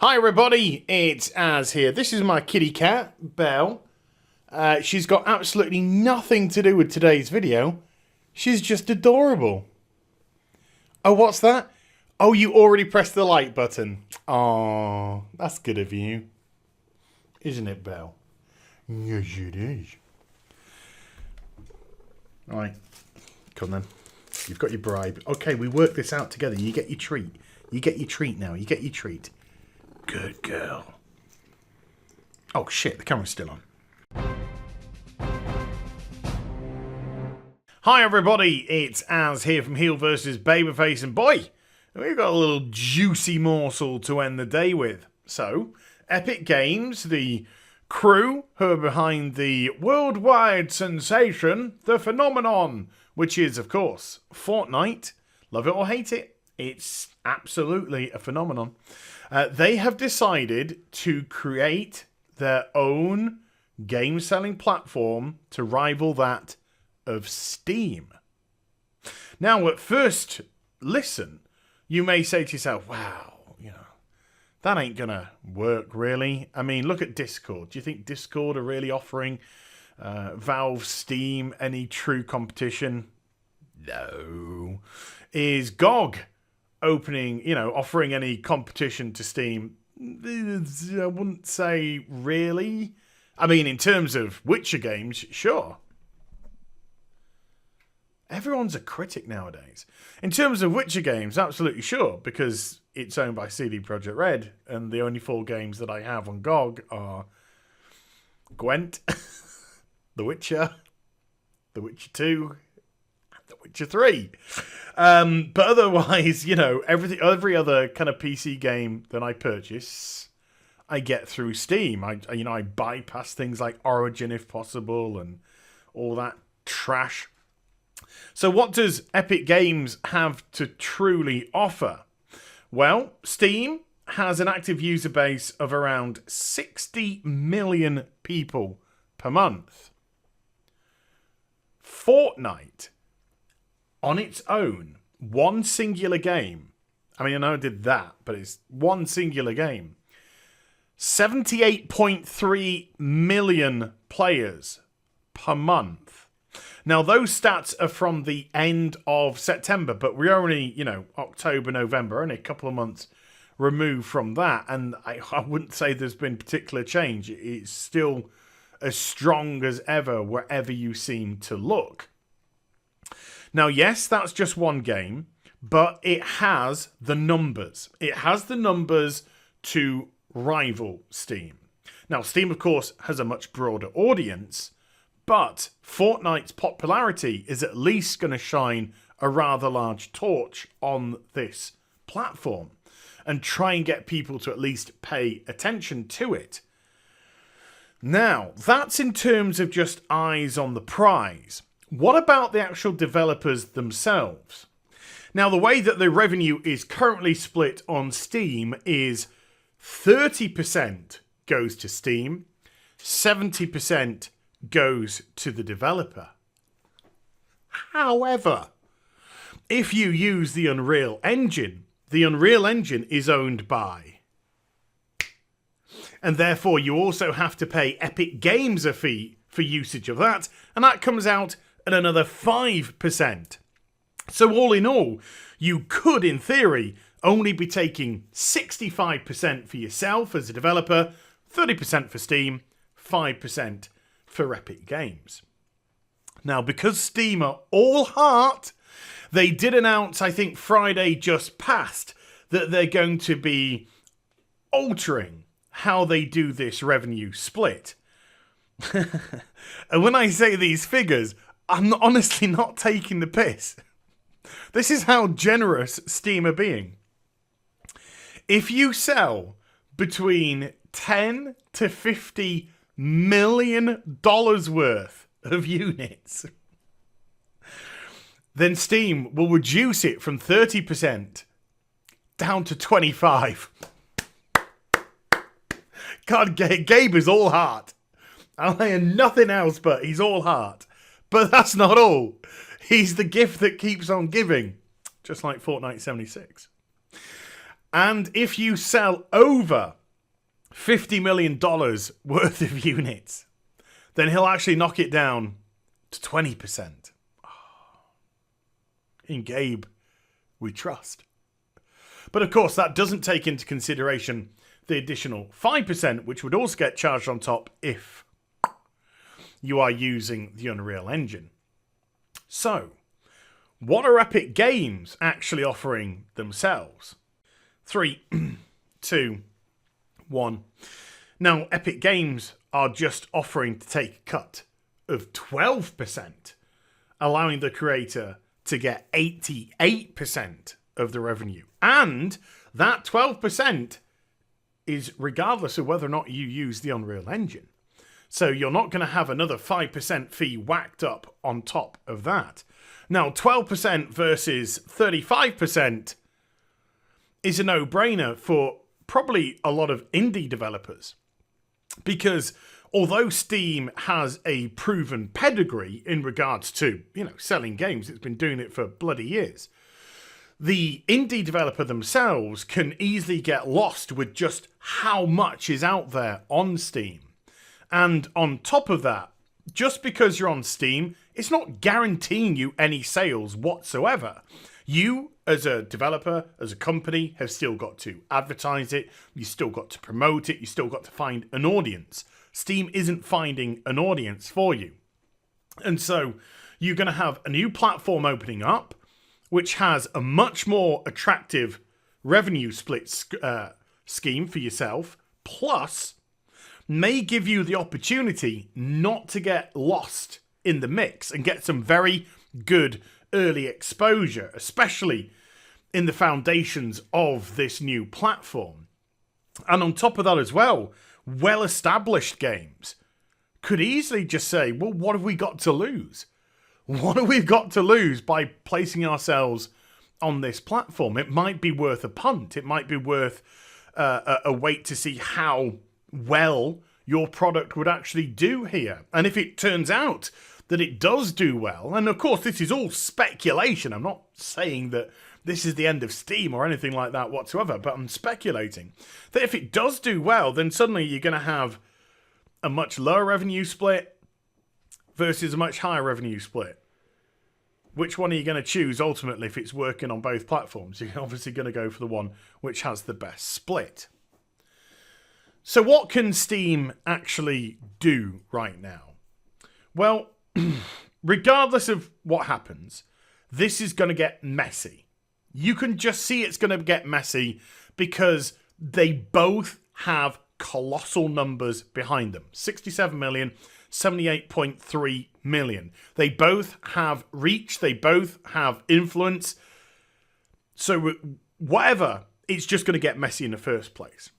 Hi everybody, it's Az here. This is my kitty cat, Belle. She's got absolutely nothing to do with today's video. She's just adorable. Oh, what's that? Oh, you already pressed the like button. Oh, that's good of you. Isn't it, Belle? Yes, it is. Alright, come then. You've got your bribe. Okay, we work this out together. You get your treat. You get your treat now. You get your treat. Good girl. Oh shit, the camera's still on. Hi everybody, it's Az here from HeelvsBabyface, and boy, we've got a little juicy morsel to end the day with. So, Epic Games, the crew who are behind the worldwide sensation, the phenomenon, which is, of course, Fortnite. Love it or hate it, it's absolutely a phenomenon. They have decided to create their own game-selling platform to rival that of Steam. Now, at first listen, you may say to yourself, wow, that ain't gonna work, really. I mean, look at Discord. Do you think Discord are really offering Valve, Steam any true competition? No. Is GOG offering any competition to Steam? I wouldn't say really. I mean, in terms of Witcher games, sure. Everyone's a critic nowadays. In terms of Witcher games, absolutely sure, because it's owned by CD Projekt Red, and the only 4 games that I have on GOG are Gwent, The Witcher, The Witcher 2, and The Witcher 3. But otherwise, every other kind of PC game that I purchase, I get through Steam. I bypass things like Origin if possible and all that trash. So what does Epic Games have to truly offer? Well, Steam has an active user base of around 60 million people per month. Fortnite, on its own, one singular game. I mean, I know I did that, but it's one singular game. 78.3 million players per month. Now, those stats are from the end of September, but we're only, October, November, only a couple of months removed from that. And I wouldn't say there's been particular change. It's still as strong as ever wherever you seem to look. Now, yes, that's just one game, but it has the numbers. It has the numbers to rival Steam. Now, Steam, of course, has a much broader audience, but Fortnite's popularity is at least going to shine a rather large torch on this platform and try and get people to at least pay attention to it. Now, that's in terms of just eyes on the prize. What about the actual developers themselves? Now, the way that the revenue is currently split on Steam is 30% goes to Steam, 70% goes to the developer. However, if you use the Unreal Engine is owned by, and therefore you also have to pay Epic Games a fee for usage of that, and that comes out at another 5%. So all in all, you could, in theory, only be taking 65% for yourself as a developer, 30% for Steam, 5% for Epic Games. Now, because Steam are all heart, they did announce, I think Friday just passed, that they're going to be altering how they do this revenue split. And when I say these figures, I'm honestly not taking the piss. This is how generous Steam are being. If you sell between $10 to $50 million worth of units, then Steam will reduce it from 30% down to 25%. God, Gabe is all heart. I'll hear nothing else but he's all heart. But that's not all. He's the gift that keeps on giving, just like Fortnite 76. And if you sell over $50 million worth of units, then he'll actually knock it down to 20%. In Gabe, we trust. But of course, that doesn't take into consideration the additional 5%, which would also get charged on top if you are using the Unreal Engine. So, what are Epic Games actually offering themselves? 3, 2, 1. Now, Epic Games are just offering to take a cut of 12%, allowing the creator to get 88% of the revenue. And that 12% is regardless of whether or not you use the Unreal Engine. So you're not going to have another 5% fee whacked up on top of that. Now, 12% versus 35% is a no-brainer for probably a lot of indie developers. Because although Steam has a proven pedigree in regards to, selling games, it's been doing it for bloody years, the indie developer themselves can easily get lost with just how much is out there on Steam. And on top of that, just because you're on Steam, it's not guaranteeing you any sales whatsoever. You, as a developer, as a company, have still got to advertise it, you still got to promote it, you still got to find an audience. Steam isn't finding an audience for you. And so you're going to have a new platform opening up, which has a much more attractive revenue split scheme for yourself, plus may give you the opportunity not to get lost in the mix and get some very good early exposure, especially in the foundations of this new platform. And on top of that as well, well-established games could easily just say, well, what have we got to lose? What have we got to lose by placing ourselves on this platform? It might be worth a punt. It might be worth a wait to see how well your product would actually do here. And if it turns out that it does do well, and of course this is all speculation, I'm not saying that this is the end of Steam or anything like that whatsoever, but I'm speculating that if it does do well, then suddenly you're going to have a much lower revenue split versus a much higher revenue split. Which one are you going to choose ultimately if it's working on both platforms? You're obviously going to go for the one which has the best split. So what can Steam actually do right now? Well, regardless of what happens, this is going to get messy. You can just see it's going to get messy because they both have colossal numbers behind them. 67 million, 78.3 million. They both have reach. They both have influence. So whatever, it's just going to get messy in the first place.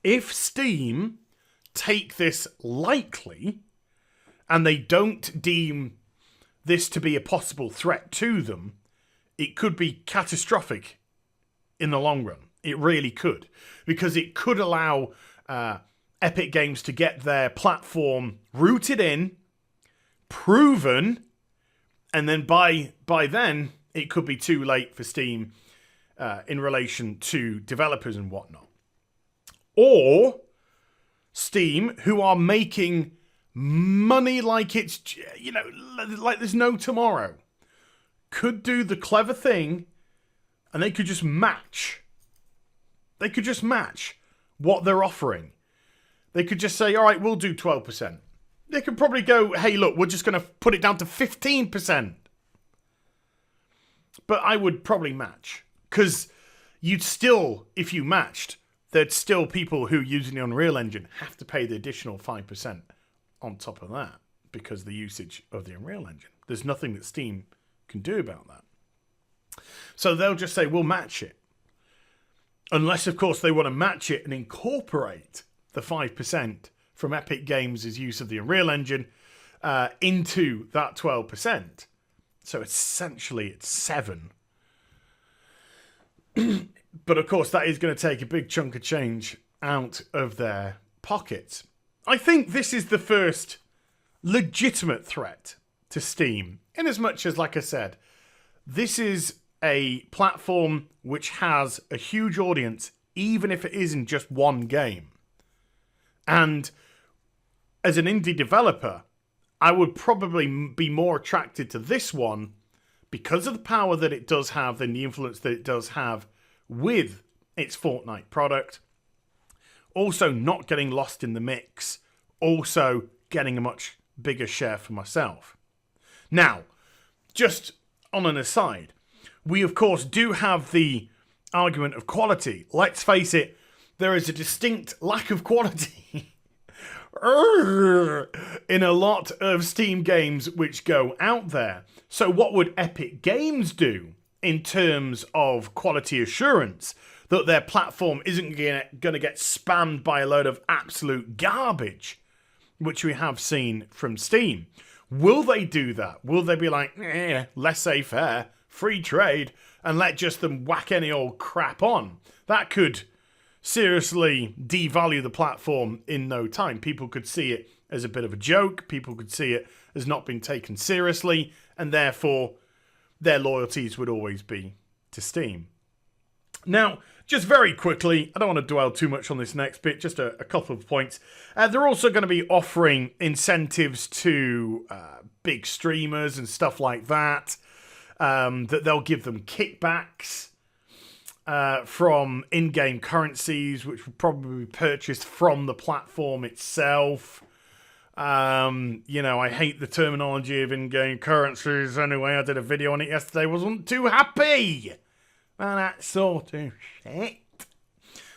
If Steam take this lightly and they don't deem this to be a possible threat to them, it could be catastrophic in the long run. It really could. Because it could allow Epic Games to get their platform rooted in, proven, and then by then, it could be too late for Steam in relation to developers and whatnot. Or Steam, who are making money like it's, like there's no tomorrow, could do the clever thing and they could just match. They could just match what they're offering. They could just say, all right, we'll do 12%. They could probably go, hey, look, we're just going to put it down to 15%. But I would probably match. Because you'd still, if you matched, there'd still people who using the Unreal Engine have to pay the additional 5% on top of that because of the usage of the Unreal Engine. There's nothing that Steam can do about that. So they'll just say, we'll match it. Unless, of course, they want to match it and incorporate the 5% from Epic Games' use of the Unreal Engine into that 12%. So essentially it's 7. But of course, that is going to take a big chunk of change out of their pockets. I think this is the first legitimate threat to Steam. In as much as, like I said, this is a platform which has a huge audience, even if it isn't just one game. And as an indie developer, I would probably be more attracted to this one because of the power that it does have and the influence that it does have with its Fortnite product. Also not getting lost in the mix. Also getting a much bigger share for myself. Now, just on an aside, we of course do have the argument of quality. Let's face it, there is a distinct lack of quality in a lot of Steam games which go out there. So what would Epic Games do in terms of quality assurance that their platform isn't going to get spammed by a load of absolute garbage, which we have seen from Steam? Will they do that? Will they be like, laissez-faire, free trade, and let just them whack any old crap on? That could seriously devalue the platform in no time. People could see it as a bit of a joke. People could see it as not being taken seriously, and therefore their loyalties would always be to Steam. Now, just very quickly, I don't want to dwell too much on this next bit, just a couple of points. They're also going to be offering incentives to big streamers and stuff like that, that they'll give them kickbacks from in-game currencies, which will probably be purchased from the platform itself. I hate the terminology of in-game currencies anyway. I did a video on it yesterday, wasn't too happy. And that sort of shit.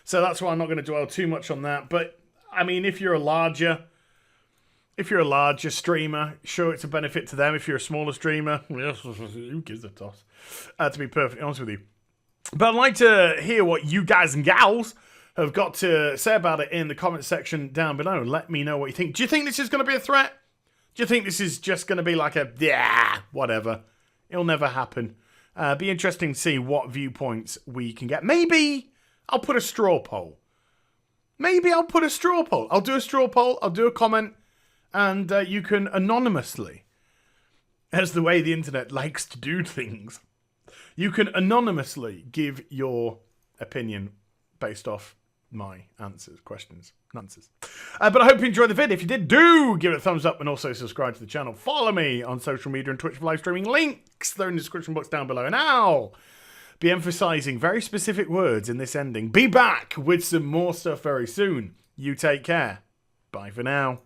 So that's why I'm not going to dwell too much on that. But, I mean, if you're a larger streamer, sure, it's a benefit to them. If you're a smaller streamer, who gives a toss? To be perfectly honest with you. But I'd like to hear what you guys and gals have got to say about it in the comment section down below. Let me know what you think. Do you think this is going to be a threat? Do you think this is just going to be like whatever? It'll never happen. Be interesting to see what viewpoints we can get. Maybe I'll put a straw poll. I'll do a straw poll. I'll do a comment. And you can anonymously, as the way the internet likes to do things, you can anonymously give your opinion based off my questions and answers. But I hope you enjoyed the vid. If you did, do give it a thumbs up and also subscribe to the channel. Follow me on social media and Twitch for live streaming. Links, they're in the description box down below. And I'll be emphasizing very specific words in this ending. Be back with some more stuff very soon. You take care. Bye for now.